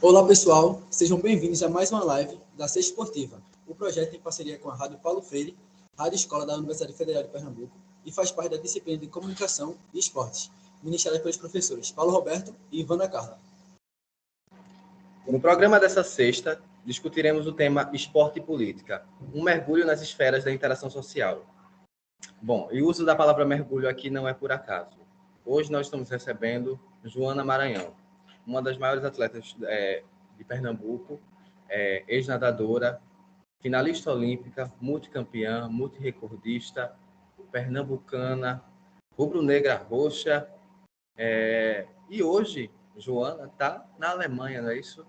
Olá pessoal, sejam bem-vindos a mais uma live da Sexta Esportiva, o projeto em parceria com a Rádio Paulo Freire, Rádio Escola da Universidade Federal de Pernambuco e faz parte da disciplina de Comunicação e Esportes, ministrada pelos professores Paulo Roberto e Ivana Carla. No programa dessa sexta, discutiremos o tema Esporte e Política, um mergulho nas esferas da interação social. Bom, e o uso da palavra mergulho aqui não é por acaso. Hoje nós estamos recebendo Joana Maranhão, uma das maiores atletas de Pernambuco, ex-nadadora, finalista olímpica, multicampeã, multirecordista, pernambucana, rubro-negra roxa. E hoje, Joana está na Alemanha, não é isso?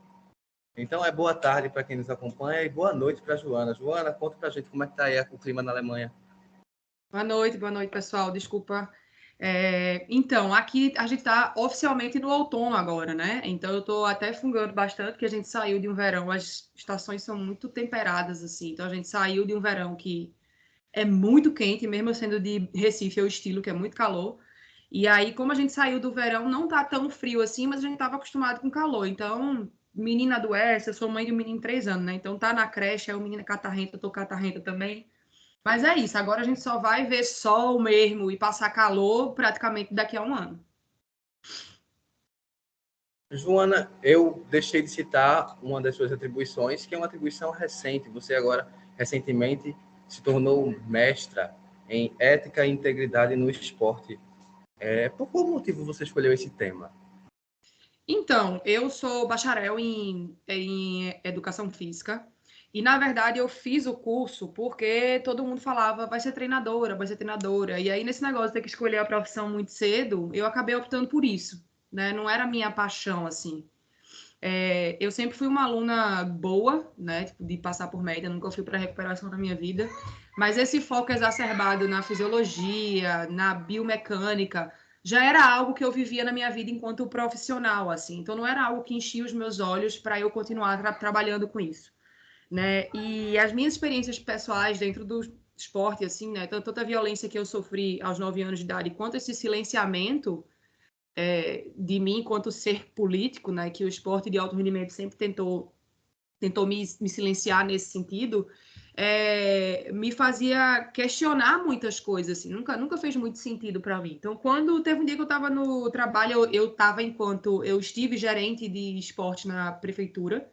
Então, boa tarde para quem nos acompanha e boa noite para a Joana. Joana, conta para a gente como é que está aí o clima na Alemanha. Boa noite, pessoal. Desculpa. Então, aqui a gente está oficialmente no outono agora, né? Então, eu estou até fungando bastante, porque a gente saiu de um verão, as estações são muito temperadas, assim. Então, a gente saiu de um verão que é muito quente, mesmo sendo de Recife, é o estilo, que é muito calor. E aí, como a gente saiu do verão, não tá tão frio assim, mas a gente estava acostumado com calor. Então, menina adoece, eu sou mãe de um menino de 3 anos, né? Então, tá na creche, é o menino catarrento, eu tô catarrenta também. Mas é isso, agora a gente só vai ver sol mesmo e passar calor praticamente daqui a um ano. Joana, eu deixei de citar uma das suas atribuições, que é uma atribuição recente. Você agora, recentemente, se tornou mestra em ética e integridade no esporte. Por qual motivo você escolheu esse tema? Então, eu sou bacharel em educação física. E, na verdade, eu fiz o curso porque todo mundo falava, vai ser treinadora, vai ser treinadora. E aí, nesse negócio de ter que escolher a profissão muito cedo, eu acabei optando por isso, né? Não era a minha paixão, assim. Eu sempre fui uma aluna boa, né? Tipo, de passar por média, nunca fui para recuperação na minha vida. Mas esse foco exacerbado na fisiologia, na biomecânica, já era algo que eu vivia na minha vida enquanto profissional, assim. Então, não era algo que enchia os meus olhos para eu continuar trabalhando com isso, né? E as minhas experiências pessoais dentro do esporte, assim, né? Tanto a violência que eu sofri aos 9 anos de idade, quanto esse silenciamento de mim enquanto ser político, né? Que o esporte de alto rendimento sempre tentou me silenciar nesse sentido, me fazia questionar muitas coisas, assim, nunca fez muito sentido para mim. Então, quando teve um dia que eu estava no trabalho, eu estive gerente de esporte na prefeitura,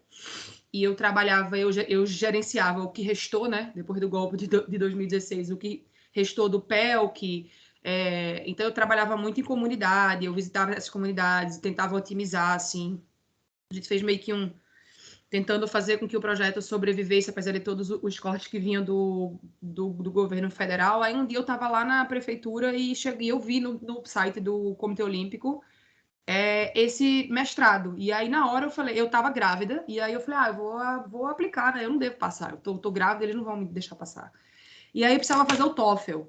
e eu trabalhava, eu gerenciava o que restou, né, depois do golpe de 2016, o que restou do PELC. Então, eu trabalhava muito em comunidade, eu visitava essas comunidades, tentava otimizar, assim. A gente fez meio que tentando fazer com que o projeto sobrevivesse, apesar de todos os cortes que vinham do governo federal. Aí um dia eu estava lá na prefeitura e eu vi no site do Comitê Olímpico esse mestrado. E aí na hora eu falei, eu estava grávida, e aí eu falei, eu vou aplicar, né? Eu não devo passar, eu tô grávida, eles não vão me deixar passar. E aí eu precisava fazer o TOEFL.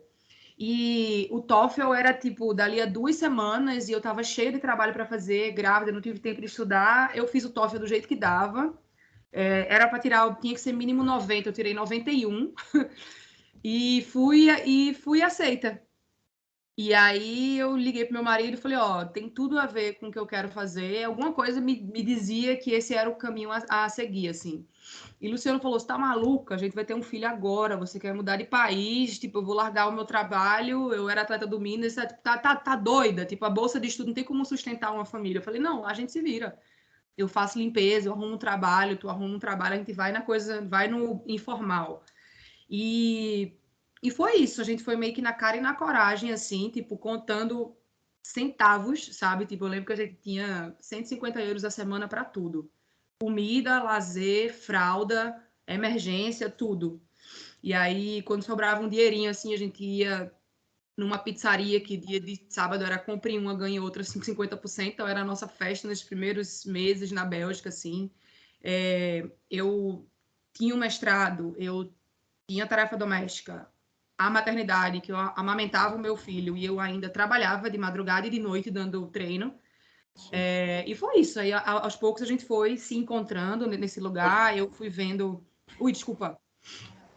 E o TOEFL era, tipo, dali a 2 semanas, e eu tava cheia de trabalho para fazer, grávida, não tive tempo de estudar. Eu fiz o TOEFL do jeito que dava. Era para tirar, tinha que ser mínimo 90, eu tirei 91 e fui aceita. E aí eu liguei pro meu marido e falei, tem tudo a ver com o que eu quero fazer. Alguma coisa me dizia que esse era o caminho a seguir, assim. E Luciano falou, você tá maluca? A gente vai ter um filho agora, você quer mudar de país, tipo, eu vou largar o meu trabalho, eu era atleta do Minas, tá doida? Tipo, a bolsa de estudo não tem como sustentar uma família. Eu falei, não, a gente se vira. Eu faço limpeza, eu arrumo um trabalho, tu arruma um trabalho, a gente vai na coisa, vai no informal. E foi isso, a gente foi meio que na cara e na coragem, assim, tipo, contando centavos, sabe? Tipo, eu lembro que a gente tinha 150 euros a semana para tudo. Comida, lazer, fralda, emergência, tudo. E aí, quando sobrava um dinheirinho, assim, a gente ia numa pizzaria que dia de sábado era compre uma, ganhe outra, 50%. Então, era a nossa festa nos primeiros meses na Bélgica, assim. Eu tinha um mestrado, eu tinha tarefa doméstica, a maternidade, que eu amamentava o meu filho, e eu ainda trabalhava de madrugada e de noite dando treino. E foi isso. Aí, aos poucos, a gente foi se encontrando nesse lugar. Eu fui vendo... Ui, desculpa.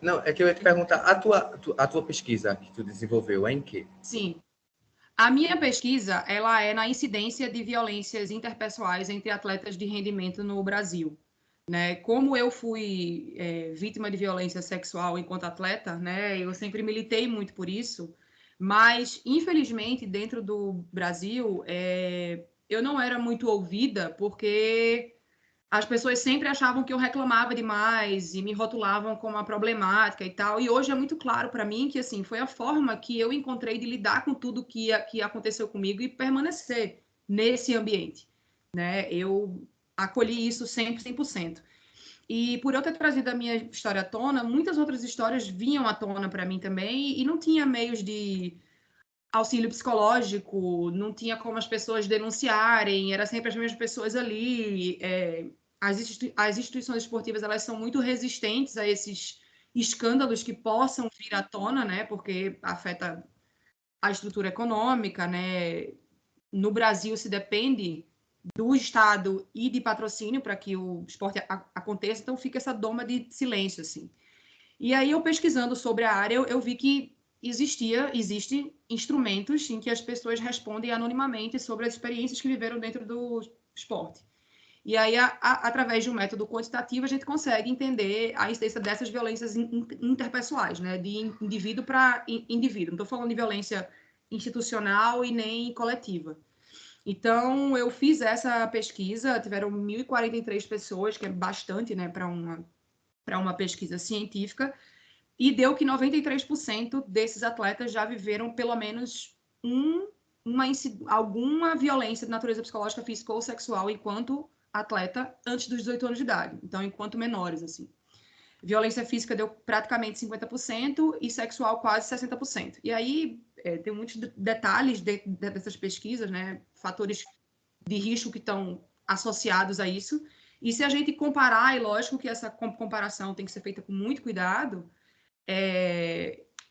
Não, é que eu ia te perguntar, a tua pesquisa que tu desenvolveu é em quê? Sim. A minha pesquisa, ela é na incidência de violências interpessoais entre atletas de rendimento no Brasil. Né? Como eu fui vítima de violência sexual enquanto atleta, né? Eu sempre militei muito por isso, mas, infelizmente, dentro do Brasil, eu não era muito ouvida, porque as pessoas sempre achavam que eu reclamava demais e me rotulavam como uma problemática e tal. E hoje é muito claro para mim que, assim, foi a forma que eu encontrei de lidar com tudo que aconteceu comigo e permanecer nesse ambiente, né? Eu acolhi isso sempre, 100%. E por eu ter trazido a minha história à tona, muitas outras histórias vinham à tona para mim também, e não tinha meios de auxílio psicológico, não tinha como as pessoas denunciarem, era sempre as mesmas pessoas ali. As instituições esportivas, elas são muito resistentes a esses escândalos que possam vir à tona, né? Porque afeta a estrutura econômica, né? No Brasil se depende do Estado e de patrocínio para que o esporte aconteça, então fica essa doma de silêncio, assim. E aí, eu pesquisando sobre a área, eu vi que existem instrumentos em que as pessoas respondem anonimamente sobre as experiências que viveram dentro do esporte. E aí, através de um método quantitativo, a gente consegue entender a incidência dessas violências interpessoais, né? De indivíduo para indivíduo. Não estou falando de violência institucional e nem coletiva. Então, eu fiz essa pesquisa, tiveram 1.043 pessoas, que é bastante, né, para uma pesquisa científica, e deu que 93% desses atletas já viveram pelo menos alguma violência de natureza psicológica, física ou sexual enquanto atleta antes dos 18 anos de idade. Então, enquanto menores, assim. Violência física deu praticamente 50% e sexual quase 60%. E aí tem muitos detalhes dessas pesquisas, né? Fatores de risco que estão associados a isso. E se a gente comparar, é lógico que essa comparação tem que ser feita com muito cuidado,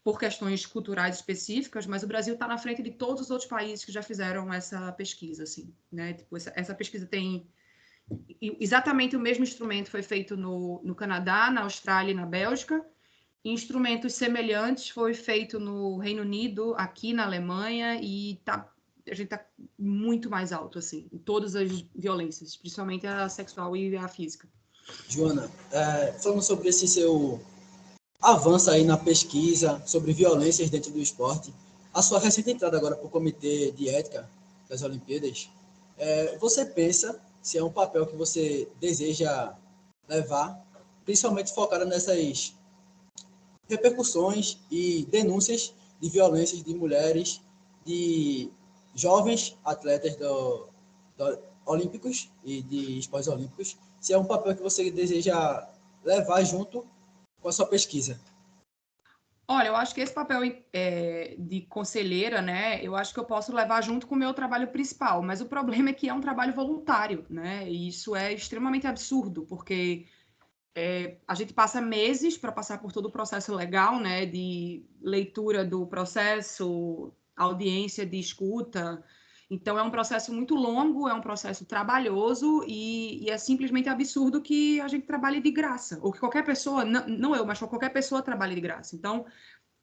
por questões culturais específicas, mas o Brasil está na frente de todos os outros países que já fizeram essa pesquisa, assim, né? Tipo, essa pesquisa tem exatamente o mesmo instrumento foi feito no Canadá, na Austrália e na Bélgica. Instrumentos semelhantes foi feito no Reino Unido, aqui na Alemanha, e a gente está muito mais alto, assim, em todas as violências, principalmente a sexual e a física. Joana, falando sobre esse seu avanço aí na pesquisa sobre violências dentro do esporte, a sua recente entrada agora para o Comitê de Ética das Olimpíadas, você pensa se é um papel que você deseja levar, principalmente focada nessas repercussões e denúncias de violências de mulheres, de jovens atletas do olímpicos e de esportes olímpicos, se é um papel que você deseja levar junto com a sua pesquisa. Olha, eu acho que esse papel de conselheira, né, eu acho que eu posso levar junto com o meu trabalho principal, mas o problema é que é um trabalho voluntário, né, e isso é extremamente absurdo, porque a gente passa meses para passar por todo o processo legal, né, de leitura do processo, audiência de escuta. Então, é um processo muito longo, é um processo trabalhoso e é simplesmente absurdo que a gente trabalhe de graça, ou que qualquer pessoa, não eu, mas qualquer pessoa trabalhe de graça. Então,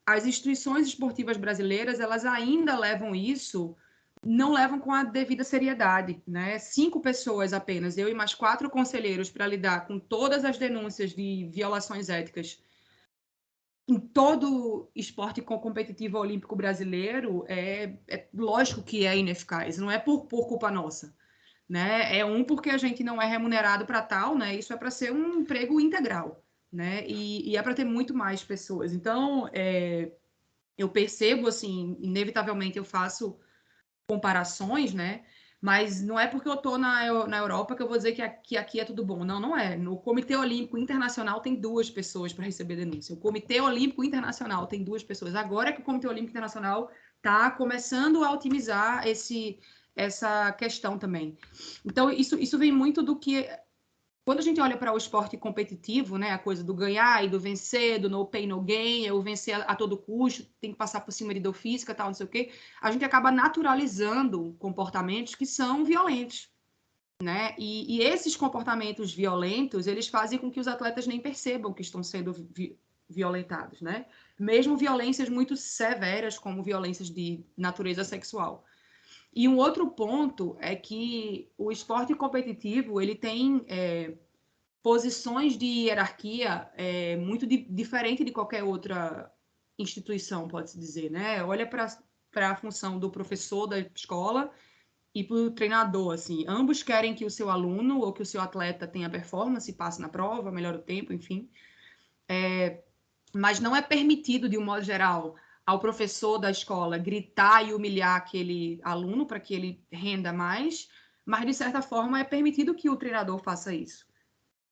as instituições esportivas brasileiras, elas ainda levam isso, não levam com a devida seriedade, né? 5 pessoas apenas, eu e mais 4 conselheiros para lidar com todas as denúncias de violações éticas em todo esporte competitivo olímpico brasileiro, é lógico que é ineficaz, não é por culpa nossa, né? Porque a gente não é remunerado para tal, né? Isso é para ser um emprego integral, né? E é para ter muito mais pessoas. Então, eu percebo, assim, inevitavelmente eu faço comparações, né? Mas não é porque eu estou na Europa que eu vou dizer que aqui é tudo bom. Não, não é. No Comitê Olímpico Internacional tem 2 pessoas para receber denúncia. O Comitê Olímpico Internacional tem 2 pessoas. Agora é que o Comitê Olímpico Internacional está começando a otimizar essa questão também. Então, isso vem muito do que... Quando a gente olha para o esporte competitivo, né, a coisa do ganhar e do vencer, do no pain, no gain, eu vencer a todo custo, tem que passar por cima de dor física, tal, não sei o quê, a gente acaba naturalizando comportamentos que são violentos, né? E esses comportamentos violentos, eles fazem com que os atletas nem percebam que estão sendo violentados, né? Mesmo violências muito severas, como violências de natureza sexual. E um outro ponto é que o esporte competitivo, ele tem posições de hierarquia muito diferente de qualquer outra instituição, pode-se dizer, né? Olha para a função do professor da escola e para o treinador, assim. Ambos querem que o seu aluno ou que o seu atleta tenha performance, passe na prova, melhore o tempo, enfim. Mas não é permitido, de um modo geral, ao professor da escola gritar e humilhar aquele aluno para que ele renda mais, mas, de certa forma, é permitido que o treinador faça isso,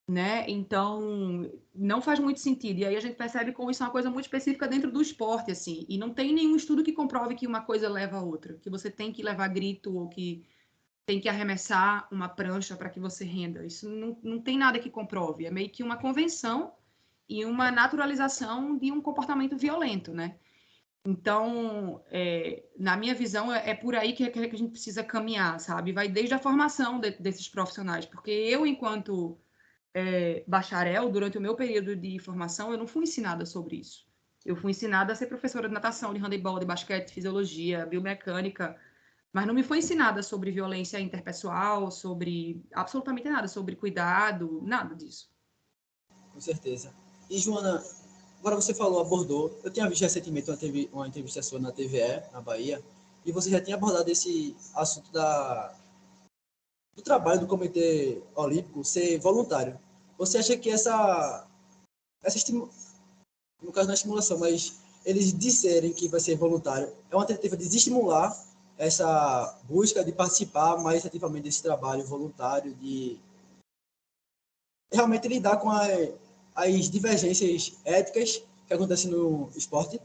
né? Então, não faz muito sentido. E aí a gente percebe como isso é uma coisa muito específica dentro do esporte, assim. E não tem nenhum estudo que comprove que uma coisa leva a outra, que você tem que levar grito ou que tem que arremessar uma prancha para que você renda. Isso não tem nada que comprove. É meio que uma convenção e uma naturalização de um comportamento violento, né? Então, na minha visão, é por aí que a gente precisa caminhar, sabe? Vai desde a formação desses profissionais, porque eu, enquanto bacharel, durante o meu período de formação, eu não fui ensinada sobre isso. Eu fui ensinada a ser professora de natação, de handebol, de basquete, de fisiologia, biomecânica, mas não me foi ensinada sobre violência interpessoal, sobre absolutamente nada, sobre cuidado, nada disso. Com certeza. E, Joana, agora você falou, abordou, eu tinha visto recentemente uma entrevista sua na TVE, na Bahia, e você já tinha abordado esse assunto do trabalho do Comitê Olímpico ser voluntário. Você acha que no caso não é estimulação, mas eles disserem que vai ser voluntário, é uma tentativa de desestimular essa busca de participar mais ativamente desse trabalho voluntário, de realmente lidar com as divergências éticas que acontecem no esporte?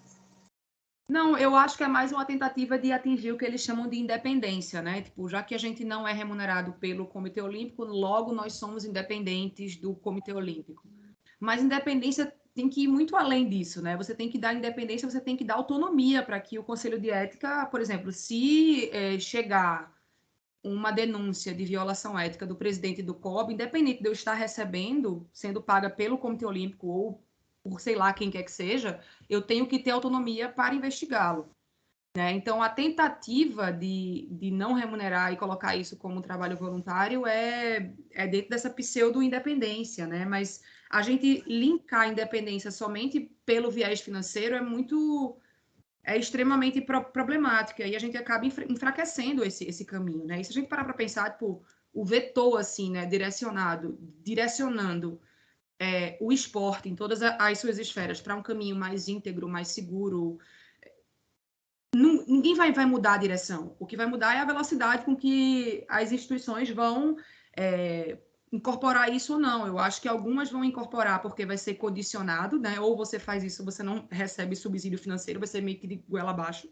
Não, eu acho que é mais uma tentativa de atingir o que eles chamam de independência, né? Tipo, já que a gente não é remunerado pelo Comitê Olímpico, logo nós somos independentes do Comitê Olímpico. Mas independência tem que ir muito além disso, né? Você tem que dar independência, você tem que dar autonomia para que o Conselho de Ética, por exemplo, se chegar uma denúncia de violação ética do presidente do COB, independente de eu estar recebendo, sendo paga pelo Comitê Olímpico ou por sei lá quem quer que seja, eu tenho que ter autonomia para investigá-lo. Né? Então, a tentativa de não remunerar e colocar isso como trabalho voluntário é dentro dessa pseudo-independência, né? Mas a gente linkar a independência somente pelo viés financeiro é extremamente problemático, e aí a gente acaba enfraquecendo esse caminho, né? E se a gente parar para pensar, tipo, o vetor, assim, né, direcionando o esporte em todas as suas esferas para um caminho mais íntegro, mais seguro, ninguém vai mudar a direção. O que vai mudar é a velocidade com que as instituições vão incorporar isso ou não. Eu acho que algumas vão incorporar porque vai ser condicionado, né? Ou você faz isso, você não recebe subsídio financeiro, vai ser meio que de goela abaixo.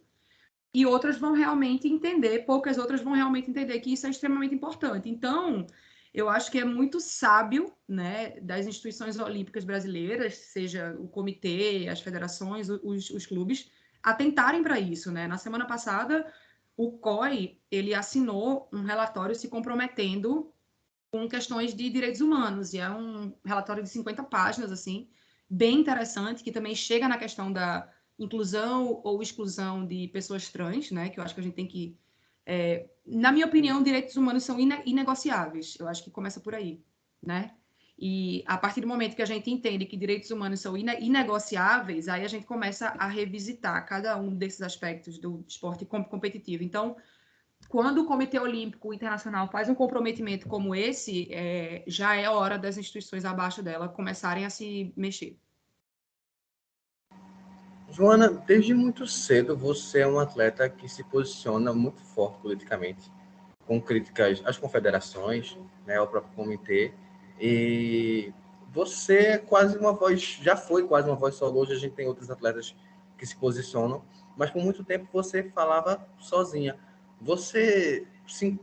E outras vão realmente entender, poucas outras vão realmente entender que isso é extremamente importante. Então, eu acho que é muito sábio, né, das instituições olímpicas brasileiras, seja o comitê, as federações, os clubes, atentarem para isso, né? Na semana passada, o COI, ele assinou um relatório se comprometendo com questões de direitos humanos, e é um relatório de 50 páginas, assim, bem interessante, que também chega na questão da inclusão ou exclusão de pessoas trans, né, que eu acho que a gente tem que... na minha opinião, direitos humanos são inegociáveis, eu acho que começa por aí, né? E a partir do momento que a gente entende que direitos humanos são inegociáveis, aí a gente começa a revisitar cada um desses aspectos do esporte competitivo. Então, quando o Comitê Olímpico Internacional faz um comprometimento como esse, já é hora das instituições abaixo dela começarem a se mexer. Joana, desde muito cedo você é um atleta que se posiciona muito forte politicamente, com críticas às confederações, né, ao próprio comitê, e você é quase uma voz, já foi quase uma voz solo, hoje a gente tem outros atletas que se posicionam, mas por muito tempo você falava sozinha. Você se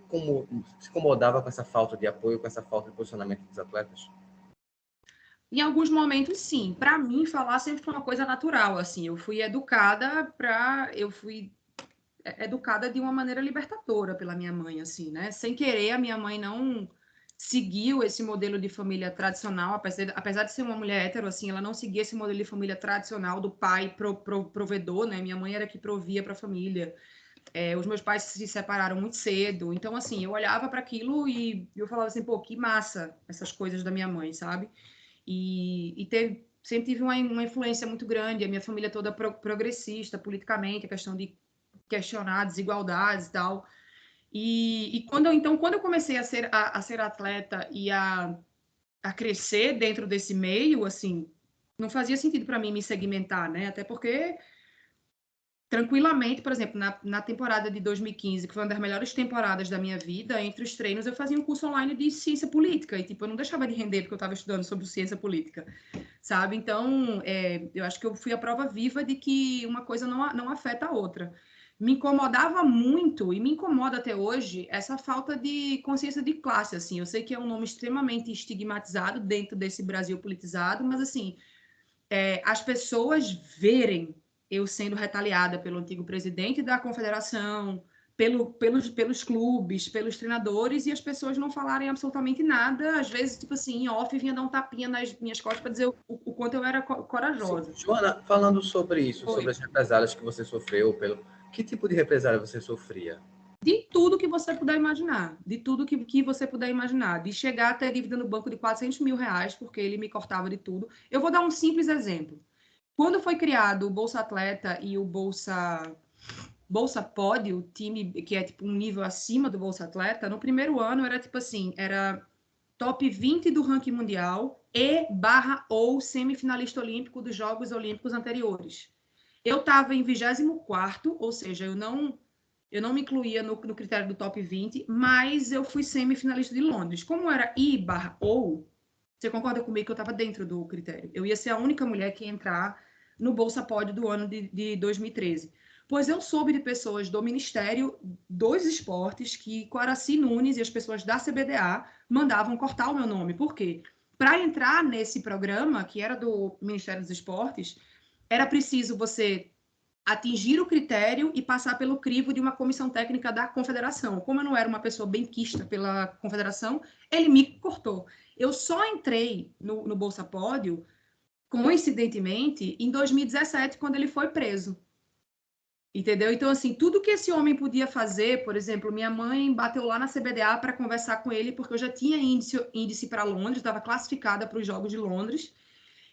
incomodava com essa falta de apoio, com essa falta de posicionamento dos atletas? Em alguns momentos, sim. Para mim, falar sempre foi uma coisa natural, assim. Eu fui educada de uma maneira libertadora pela minha mãe, assim, né? Sem querer, a minha mãe não seguiu esse modelo de família tradicional, apesar de ser uma mulher hétero, assim, ela não seguia esse modelo de família tradicional do pai provedor, né? Minha mãe era que provia para a família. Os meus pais se separaram muito cedo, então, assim, eu olhava para aquilo e eu falava assim, pô, que massa essas coisas da minha mãe, sabe? Sempre tive uma influência muito grande, a minha família toda progressista politicamente, a questão de questionar desigualdades e tal. Quando eu comecei a ser atleta e a crescer dentro desse meio, assim, não fazia sentido para mim me segmentar, né? Até porque, tranquilamente, por exemplo, na temporada de 2015, que foi uma das melhores temporadas da minha vida, entre os treinos eu fazia um curso online de ciência política e, tipo, eu não deixava de render porque eu estava estudando sobre ciência política, sabe? Então, eu acho que eu fui a prova viva de que uma coisa não afeta a outra. Me incomodava muito, e me incomoda até hoje, essa falta de consciência de classe, assim. Eu sei que é um nome extremamente estigmatizado dentro desse Brasil politizado, mas, assim, as pessoas verem eu sendo retaliada pelo antigo presidente da confederação, pelos clubes, pelos treinadores, e as pessoas não falarem absolutamente nada, às vezes, tipo assim, em off, vinha dar um tapinha nas minhas costas para dizer o quanto eu era corajosa. Joana, falando sobre isso, Foi. sobre as represálias que você sofreu, que tipo de represália você sofria? De tudo que você puder imaginar, de tudo que você puder imaginar, de chegar a ter dívida no banco de 400 mil reais, porque ele me cortava de tudo. Eu vou dar um simples exemplo. Quando foi criado o Bolsa Atleta e o Bolsa Pod, o time que é tipo um nível acima do Bolsa Atleta, no primeiro ano era tipo assim, era top 20 do ranking mundial ou semifinalista olímpico dos Jogos Olímpicos anteriores. Eu estava em 24º, ou seja, eu não me incluía no critério do top 20, mas eu fui semifinalista de Londres. Como era I/ou, você concorda comigo que eu estava dentro do critério? Eu ia ser a única mulher que ia entrar no Bolsa Pod do ano de 2013. Pois eu soube de pessoas do Ministério dos Esportes que Coraci Nunes e as pessoas da CBDA mandavam cortar o meu nome. Por quê? Para entrar nesse programa, que era do Ministério dos Esportes, era preciso você atingir o critério e passar pelo crivo de uma comissão técnica da confederação. Como eu não era uma pessoa benquista pela confederação, ele me cortou. Eu só entrei no Bolsa Pódio, coincidentemente, em 2017, quando ele foi preso. Entendeu? Então, assim, tudo que esse homem podia fazer, por exemplo, minha mãe bateu lá na CBDA para conversar com ele, porque eu já tinha índice para Londres, estava classificada para os Jogos de Londres,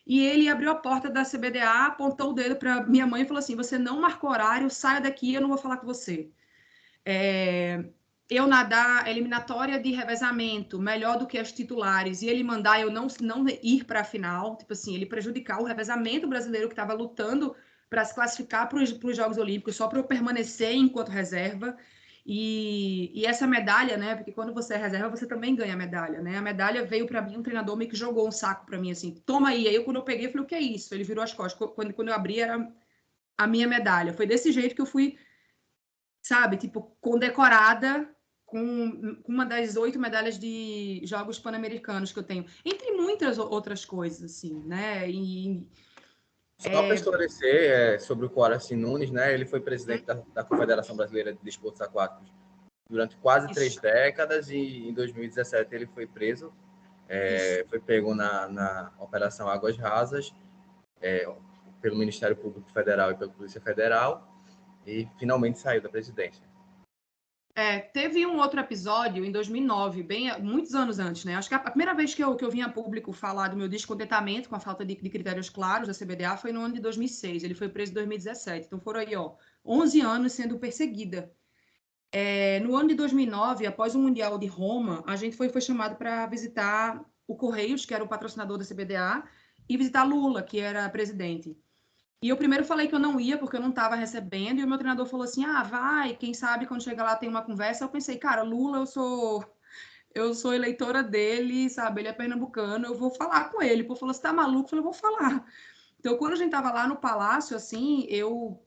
e ele abriu a porta da CBDA, apontou o dedo para minha mãe e falou assim: você não marcou horário, saia daqui, eu não vou falar com você. Eu nadar eliminatória de revezamento melhor do que as titulares e ele mandar eu não ir para a final, tipo assim, ele prejudicar o revezamento brasileiro que estava lutando para se classificar para os Jogos Olímpicos só para eu permanecer enquanto reserva. E essa medalha, né? Porque quando você é reserva, você também ganha medalha, né? A medalha veio para mim, um treinador meio que jogou um saco para mim assim: toma aí. Aí quando eu peguei, eu falei: o que é isso? Ele virou as costas. Quando eu abri, era a minha medalha. Foi desse jeito que eu fui, sabe, tipo, condecorada com uma das 8 medalhas de Jogos Pan-Americanos que eu tenho, entre muitas outras coisas, assim, né? Só para esclarecer sobre o Coraci Nunes, né? Ele foi presidente da Confederação Brasileira de Desportos Aquáticos durante quase 3 décadas e em 2017 ele foi preso, foi pego na Operação Águas Rasas pelo Ministério Público Federal e pela Polícia Federal e finalmente saiu da presidência. Teve um outro episódio em 2009, muitos anos antes, né? Acho que a primeira vez que eu vim a público falar do meu descontentamento com a falta de critérios claros da CBDA foi no ano de 2006. Ele foi preso em 2017. Então foram aí, 11 anos sendo perseguida. No ano de 2009, após o Mundial de Roma, a gente foi chamado para visitar o Correios, que era o patrocinador da CBDA, e visitar Lula, que era presidente. E eu primeiro falei que eu não ia, porque eu não estava recebendo, e o meu treinador falou assim: vai, quem sabe quando chegar lá tem uma conversa. Eu pensei, cara, Lula, eu sou eleitora dele, sabe? Ele é pernambucano, eu vou falar com ele. Ele falou: você tá maluco? Eu falei: vou falar. Então, quando a gente tava lá no palácio, assim, eu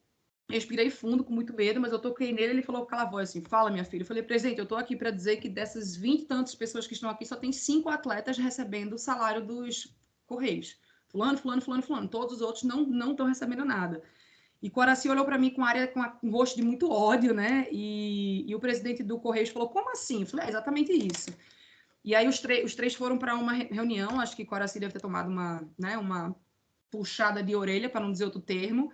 respirei fundo, com muito medo, mas eu toquei nele, ele falou com aquela voz assim: fala, minha filha. Eu falei: presidente, eu tô aqui para dizer que dessas 20 e tantas pessoas que estão aqui, só tem 5 atletas recebendo o salário dos Correios. Fulano, todos os outros não estão recebendo nada. E Coraci olhou para mim com um rosto de muito ódio, né? E o presidente do Correios falou: como assim? Eu falei: exatamente isso. E aí os três foram para uma reunião, acho que Coraci deve ter tomado uma puxada de orelha, para não dizer outro termo.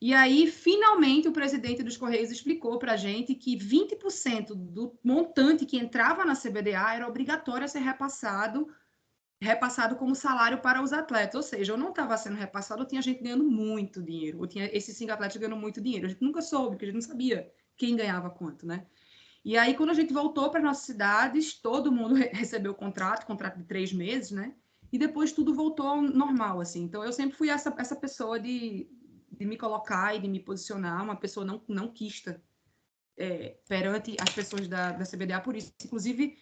E aí, finalmente, o presidente dos Correios explicou para a gente que 20% do montante que entrava na CBDA era obrigatório a ser repassado como salário para os atletas. Ou seja, eu não estava sendo repassado, eu tinha gente ganhando muito dinheiro. Eu tinha esses 5 atletas ganhando muito dinheiro. A gente nunca soube, porque a gente não sabia quem ganhava quanto, né? E aí, quando a gente voltou para nossas cidades, todo mundo recebeu o contrato de 3 meses, né? E depois tudo voltou ao normal, assim. Então, eu sempre fui essa pessoa de me colocar e de me posicionar, uma pessoa não quista perante as pessoas da CBDA por isso. Inclusive,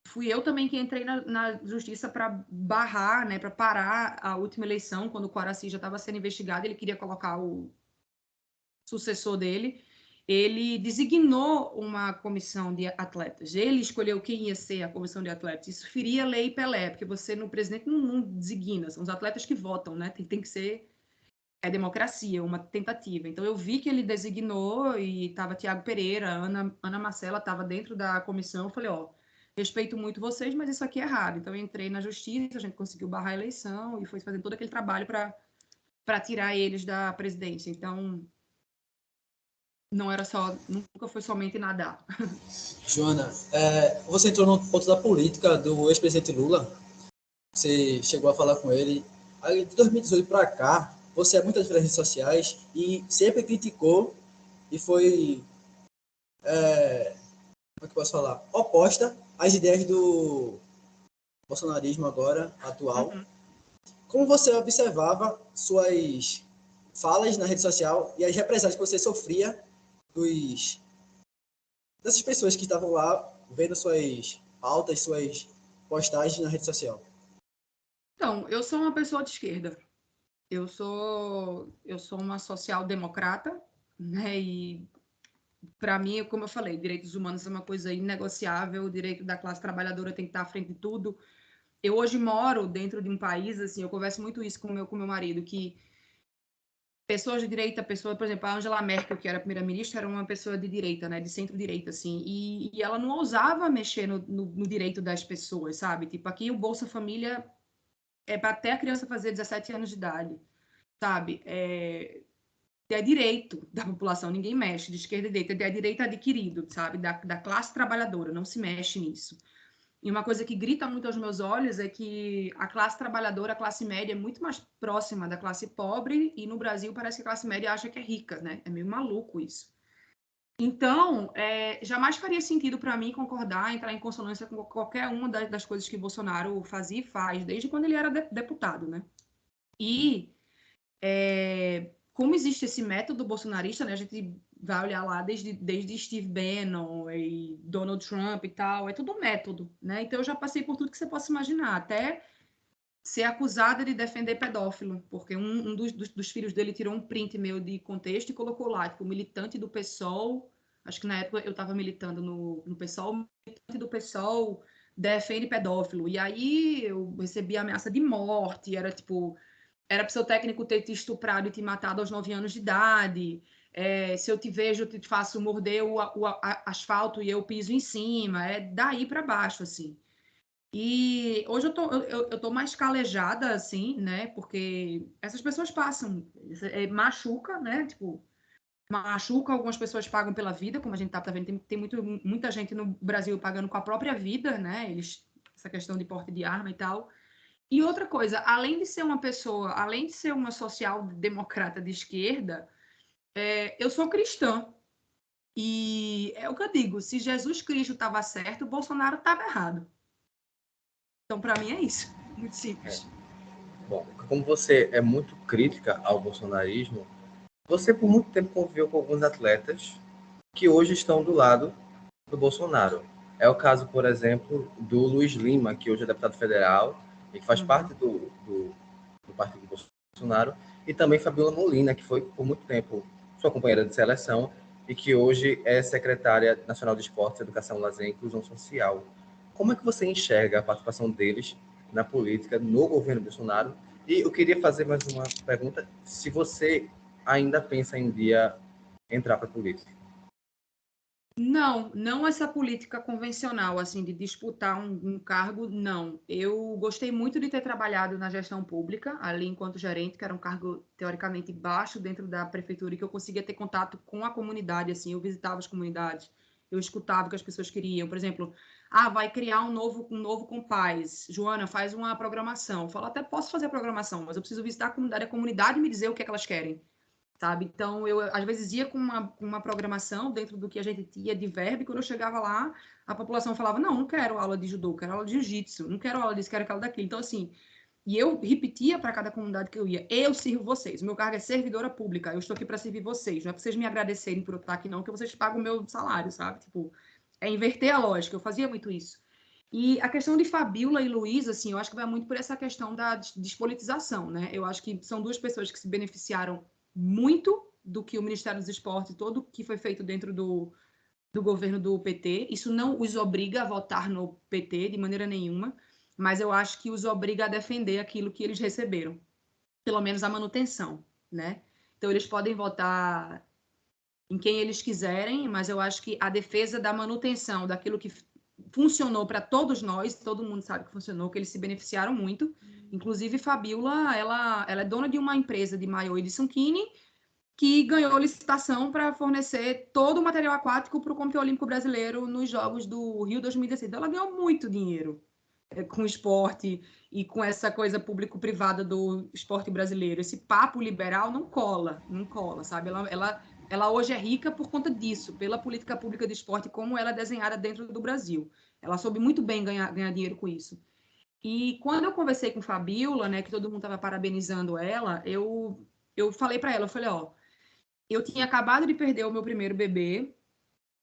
fui eu também que entrei na justiça para barrar, né, para parar a última eleição, quando o Coraci já estava sendo investigado, ele queria colocar o sucessor dele. Ele designou uma comissão de atletas. Ele escolheu quem ia ser a comissão de atletas. Isso feria a lei Pelé, porque você, no presidente, não designa. São os atletas que votam, né? Tem que ser democracia, uma tentativa. Então, eu vi que ele designou e estava Tiago Pereira, Ana Marcela estava dentro da comissão. Eu falei, respeito muito vocês, mas isso aqui é errado. Então, eu entrei na justiça, a gente conseguiu barrar a eleição e foi fazendo todo aquele trabalho para tirar eles da presidência. Então, nunca foi somente nadar. Joana, você entrou no ponto da política do ex-presidente Lula. Você chegou a falar com ele. Aí, de 2018 para cá, você é muito ativo nas redes sociais e sempre criticou e foi, como é que eu posso falar, oposta às ideias do bolsonarismo agora, atual. Uhum. Como você observava suas falas na rede social e as represálias que você sofria dessas pessoas que estavam lá vendo suas pautas, suas postagens na rede social? Então, eu sou uma pessoa de esquerda. Eu sou uma social-democrata, né? E para mim, como eu falei, direitos humanos é uma coisa inegociável, o direito da classe trabalhadora tem que estar à frente de tudo. Eu hoje moro dentro de um país, assim, eu converso muito isso com meu marido, que pessoas de direita, por exemplo, a Angela Merkel, que era a primeira-ministra, era uma pessoa de direita, né, de centro-direita, assim, e ela não ousava mexer no direito das pessoas, sabe? Tipo, aqui o Bolsa Família é para até a criança fazer 17 anos de idade, sabe? É direito da população, ninguém mexe, de esquerda e direita, é direito adquirido, sabe? Da classe trabalhadora, não se mexe nisso. E uma coisa que grita muito aos meus olhos é que a classe trabalhadora, a classe média, é muito mais próxima da classe pobre, e no Brasil parece que a classe média acha que é rica, né? É meio maluco isso. Então, jamais faria sentido para mim concordar, entrar em consonância com qualquer uma das coisas que Bolsonaro fazia e faz, desde quando ele era deputado, né? E como existe esse método bolsonarista, né? A gente vai olhar lá desde Steve Bannon e Donald Trump e tal, é tudo método, né? Então eu já passei por tudo que você possa imaginar, até ser acusada de defender pedófilo, porque um dos filhos dele tirou um print meu de contexto e colocou lá, tipo, militante do PSOL, acho que na época eu estava militando no PSOL, militante do PSOL defende pedófilo, e aí eu recebi ameaça de morte, era tipo, era para o seu técnico ter te estuprado e te matado aos 9 anos de idade. Se eu te vejo, eu te faço morder o asfalto e eu piso em cima. É daí para baixo, assim. E hoje eu tô mais calejada, assim, né? Porque essas pessoas passam, machuca, né? Tipo, machuca, algumas pessoas pagam pela vida, como a gente tá vendo, tem muita gente no Brasil pagando com a própria vida, né? Essa questão de porte de arma e tal. E outra coisa, além de ser uma pessoa, além de ser uma social-democrata de esquerda, eu sou cristã. E é o que eu digo, se Jesus Cristo estava certo, o Bolsonaro estava errado. Então, para mim, é isso. Muito simples. Bom, como você é muito crítica ao bolsonarismo, você por muito tempo conviveu com alguns atletas que hoje estão do lado do Bolsonaro. É o caso, por exemplo, do Luiz Lima, que hoje é deputado federal e que faz parte do partido do Bolsonaro, e também Fabiola Molina, que foi por muito tempo sua companheira de seleção e que hoje é secretária nacional de Esportes, Educação, Lazer e Inclusão Social. Como é que você enxerga a participação deles na política, no governo Bolsonaro? E eu queria fazer mais uma pergunta, se você ainda pensa em dia entrar para a política. Não essa política convencional, assim, de disputar um cargo, não. Eu gostei muito de ter trabalhado na gestão pública, ali enquanto gerente, que era um cargo teoricamente baixo dentro da prefeitura, e que eu conseguia ter contato com a comunidade, assim, eu visitava as comunidades, eu escutava o que as pessoas queriam. Por exemplo, vai criar um novo Compaz. Joana, faz uma programação. Eu falo, até posso fazer a programação, mas eu preciso visitar a comunidade e me dizer o que é que elas querem. Sabe? Então, eu às vezes ia com uma programação dentro do que a gente tinha de verbo, e quando eu chegava lá, a população falava, não quero aula de judô, quero aula de jiu-jitsu, não quero aula disso, quero aula daquilo. Então, assim, e eu repetia para cada comunidade que eu ia, eu sirvo vocês, o meu cargo é servidora pública, eu estou aqui para servir vocês, não é para vocês me agradecerem por eu estar aqui não, que vocês pagam o meu salário, sabe? Tipo, é inverter a lógica, eu fazia muito isso. E a questão de Fabíola e Luiz, assim, eu acho que vai muito por essa questão da despolitização, né? Eu acho que são duas pessoas que se beneficiaram muito do que o Ministério dos Esportes, todo o que foi feito dentro do governo do PT. Isso não os obriga a votar no PT de maneira nenhuma, mas eu acho que os obriga a defender aquilo que eles receberam, pelo menos a manutenção, né? Então, eles podem votar em quem eles quiserem, mas eu acho que a defesa da manutenção daquilo que funcionou para todos nós, todo mundo sabe que funcionou, que eles se beneficiaram muito. Inclusive, Fabíola, ela é dona de uma empresa de maiô e de Sunkini, que ganhou licitação para fornecer todo o material aquático para o Comitê Olímpico Brasileiro nos Jogos do Rio 2016. Então, ela ganhou muito dinheiro com o esporte e com essa coisa público-privada do esporte brasileiro. Esse papo liberal não cola, sabe? Ela hoje é rica por conta disso, pela política pública de esporte, como ela é desenhada dentro do Brasil. Ela soube muito bem ganhar dinheiro com isso. E quando eu conversei com Fabíola, né, que todo mundo estava parabenizando ela, eu falei para ela, eu falei, eu tinha acabado de perder o meu primeiro bebê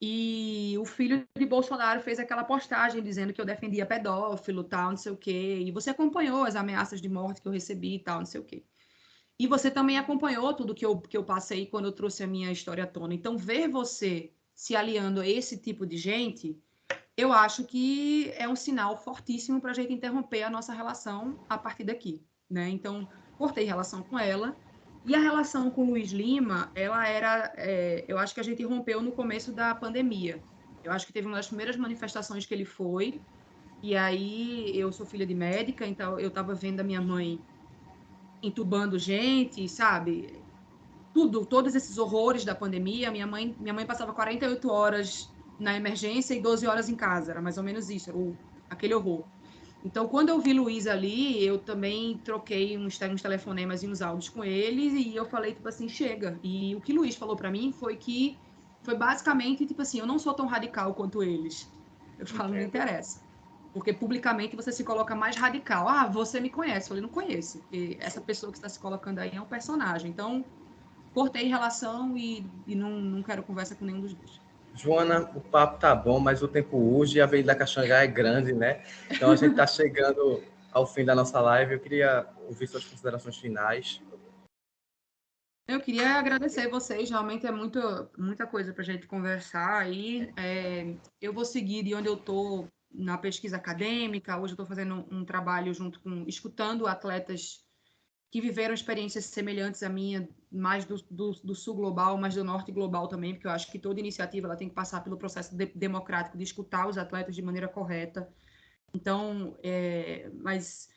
e o filho de Bolsonaro fez aquela postagem dizendo que eu defendia pedófilo, tal, não sei o quê. E você acompanhou as ameaças de morte que eu recebi e tal, não sei o quê. E você também acompanhou tudo que eu passei quando eu trouxe a minha história à tona. Então, ver você se aliando a esse tipo de gente, eu acho que é um sinal fortíssimo para a gente interromper a nossa relação a partir daqui, né? Então, cortei relação com ela. E a relação com o Luiz Lima, ela era, eu acho que a gente rompeu no começo da pandemia. Eu acho que teve uma das primeiras manifestações que ele foi, e aí eu sou filha de médica, então eu estava vendo a minha mãe entubando gente, sabe? Todos esses horrores da pandemia. Minha mãe passava 48 horas na emergência e 12 horas em casa, era mais ou menos isso, aquele horror. Então, quando eu vi Luiz ali, eu também troquei uns telefonemas e uns áudios com ele, e eu falei, tipo assim, chega. E o que Luiz falou para mim foi basicamente, tipo assim, eu não sou tão radical quanto eles. Eu falo, não interessa. Porque publicamente você se coloca mais radical. Você me conhece. Eu falei, não conheço. Porque essa pessoa que está se colocando aí é um personagem. Então, cortei relação e não quero conversa com nenhum dos dois. Joana, o papo tá bom, mas o tempo urge e a Avenida Caxangá é grande, né? Então a gente está chegando ao fim da nossa live. Eu queria ouvir suas considerações finais. Eu queria agradecer vocês, realmente é muita coisa para a gente conversar aí. Eu vou seguir de onde eu estou na pesquisa acadêmica. Hoje eu estou fazendo um trabalho escutando atletas que viveram experiências semelhantes à minha, mais do sul global, mas do norte global também, porque eu acho que toda iniciativa ela tem que passar pelo processo democrático de escutar os atletas de maneira correta. Então, mas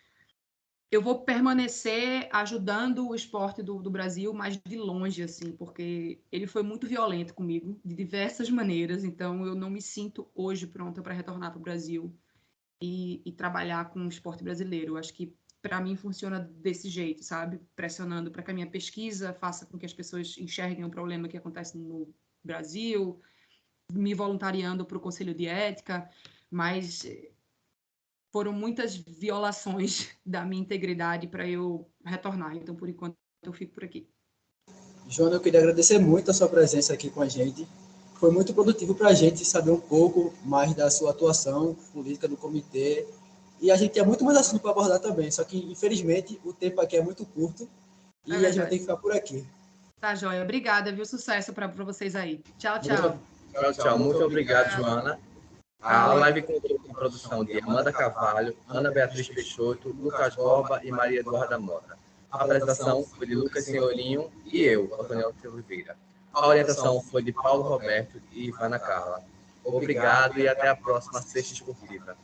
eu vou permanecer ajudando o esporte do Brasil, mas de longe, assim, porque ele foi muito violento comigo, de diversas maneiras, então eu não me sinto hoje pronta para retornar para o Brasil e trabalhar com o esporte brasileiro. Eu acho que para mim funciona desse jeito, sabe? Pressionando para que a minha pesquisa faça com que as pessoas enxerguem o problema que acontece no Brasil, me voluntariando para o Conselho de Ética, mas foram muitas violações da minha integridade para eu retornar. Então, por enquanto, eu fico por aqui. Joana, eu queria agradecer muito a sua presença aqui com a gente. Foi muito produtivo para a gente saber um pouco mais da sua atuação política do comitê. E a gente tinha muito mais assunto para abordar também, só que, infelizmente, o tempo aqui é muito curto e a gente vai ter que ficar por aqui. Tá, joia. Obrigada, viu? Sucesso para vocês aí. Tchau, tchau. Tchau. Muito obrigado, Joana. A live contou com a produção de Amanda Carvalho, Ana Beatriz Peixoto, Lucas Borba e Maria Eduarda Mota. A apresentação foi de Lucas Senhorinho e eu, Antônio Oliveira. A orientação foi de Paulo Roberto e Ivana Carla. Obrigado e até a próxima Sexta Esportiva.